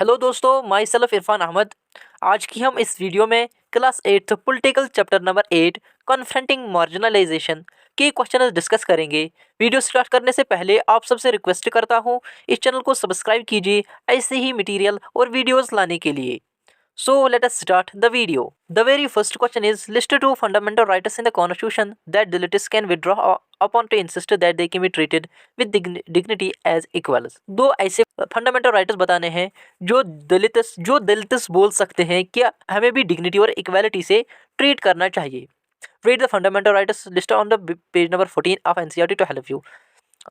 Hello दोस्तों, my self Irfan Ahmad. आज की हम इस वीडियो में class 8 political chapter number 8 confronting marginalisation के क्वेश्चन डिस्कस करेंगे। वीडियो स्टार्ट करने से पहले आप सबसे रिक्वेस्ट करता हूं, इस चैनल को सब्सक्राइब कीजिए ऐसे ही मटेरियल और वीडियोस लाने के लिए। So let us start the video. The very first question is, list two fundamental rights in the Constitution that delegates can withdraw upon to insist that they can be treated with dignity as equals. दो ऐसे fundamental rights बताने हैं जो Dalits बोल सकते हैं कि हमें भी डिग्निटी और इक्वालिटी से ट्रीट करना चाहिए। Read the fundamental rights list on the page number 14 of NCERT to help you.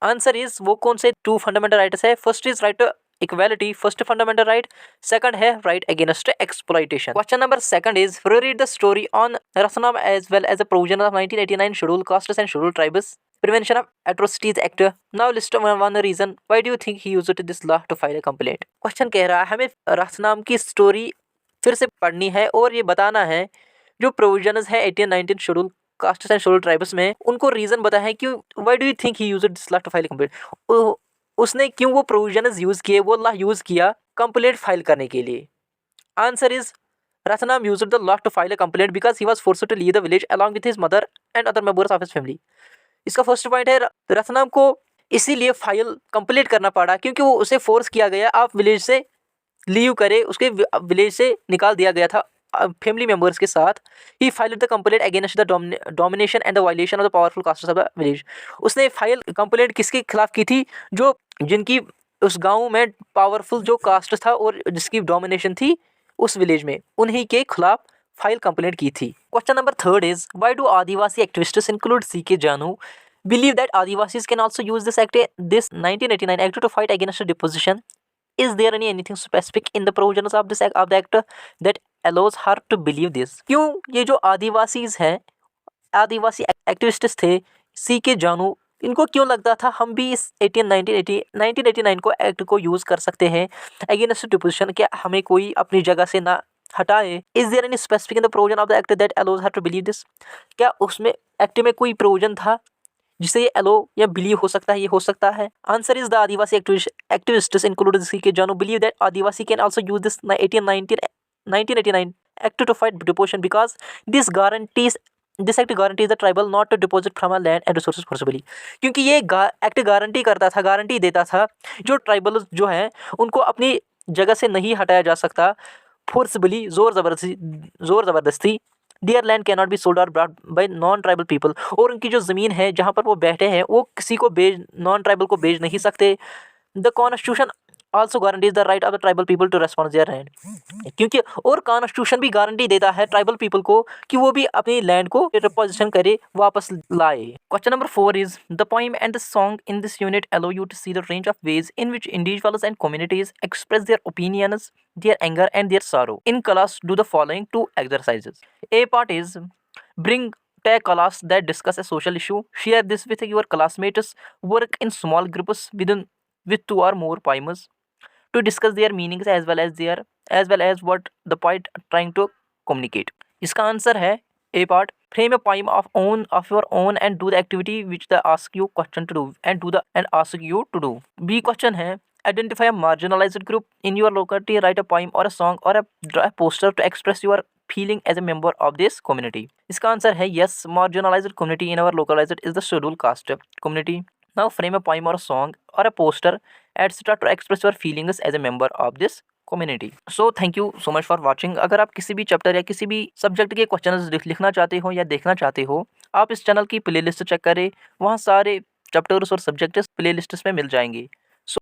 Answer is वो कौन से टू फंडामेंटल राइट्स है? First is right equality, first fundamental right. Second है right against exploitation. Question number second is, read the story on Rathnam as well as a provision of 1989 scheduled castes and schedule tribes prevention of atrocities act. Now list one reason why do you think he used this law to file a complaint. Question कह रहा है हमें रसनाम की story फिर से पढ़नी है और ये बताना है जो प्रोविजंस है 1819 schedule castes and schedule tribes में, उनको रीजन बताया है कि why do you think he used this law to file complaint. उसने क्यों वो प्रोविजंस यूज किए, वो लॉ यूज किया कंप्लेंट फाइल करने के लिए। Answer is Ratnam used the law to file a complaint because he was forced to leave the village along with his mother and other members of his family. इसका first point है रतनाम को इसीलिए file complete करना पड़ा क्योंकि वो उसे force किया गया, आप विलेज से लीव करे, उसके विलेज से निकाल दिया गया था फैमिली मेंबर्स के साथ। He filed the complaint against the domination and the violation of the powerful castes of the village. उसने फाइल कंप्लेंट किसके खिलाफ की थी? जो जिनकी उस गांव में पावरफुल जो कास्ट था और जिसकी डोमिनेशन थी उस विलेज में, उन्हीं के खिलाफ फाइल कंप्लेंट की थी। Question number third is, why do Adivasi activists include C K Janu believe that Adivasis can also use this 1989 act to fight against deposition? Is there anything specific in the provisions of this of the act that allows her to believe this? क्यों ये जो आदिवासीज हैं, आदिवासी activists थे सी के जानू, इनको क्यों लगता था हम भी इस 1989 को एक्ट को यूज कर सकते हैं अगेंस्ट डिपोजिशन, क्या हमें कोई अपनी जगह से ना हटाए? Is there any specific in the provision of the act that allows her to believe this? क्या उसमें एक्ट में कोई प्रोविजन था जिसे ये अलो या बिलीव हो सकता है, ये हो सकता है? Answer is the Adivasi activists included C K Janu believe that Adivasi can also use this 1989 act to fight deposition because this act guarantees the tribal not to deposit from a land and resources forcibly। क्योंकि ये act guarantee देता था जो tribal जो हैं उनको अपनी जगह से नहीं हटाया जा सकता फोर्सबली, जोर ज़बरदस्ती। Their land can not be sold or brought by non tribal people, और उनकी जो ज़मीन है जहाँ पर वो बैठे हैं वो किसी को नॉन ट्राइबल को बेच नहीं सकते। The constitution also guarantees the right of the tribal people to respond their land. क्योंकि और कॉन्स्टिट्यूशन भी गारंटी देता है ट्राइबल पीपल को कि वो भी अपनी लैंड को रिपोजिशन करे, वापस लाए। Question number 4 is, the poem and the song in this unit allow you to see the range of ways in which individuals and communities express their opinions, their anger and their sorrow. In class, do the following two exercises. A part is, take class that discuss a social issue. Share this with your classmates. Work in small groups with two or more poems to discuss their meanings as well as what the poet trying to communicate. इसका answer है A part. Frame a poem of your own and do the activity which they ask you question to do and ask you to do. B question है, identify a marginalized group in your locality. Write a poem or a song or draw a poster to express your feeling as a member of this community. इसका answer है yes, marginalized community in our localized is the scheduled caste community. Now frame a poem or a song or a poster etc. to express your feelings as a member of this community. So thank you so much for watching. अगर आप किसी भी chapter या किसी भी subject के questions लिखना चाहते हो या देखना चाहते हो, आप इस चैनल की प्लेलिस्ट चेक करें, वहाँ सारे चैप्टर्स और सब्जेक्ट्स प्लेलिस्ट में मिल जाएंगे।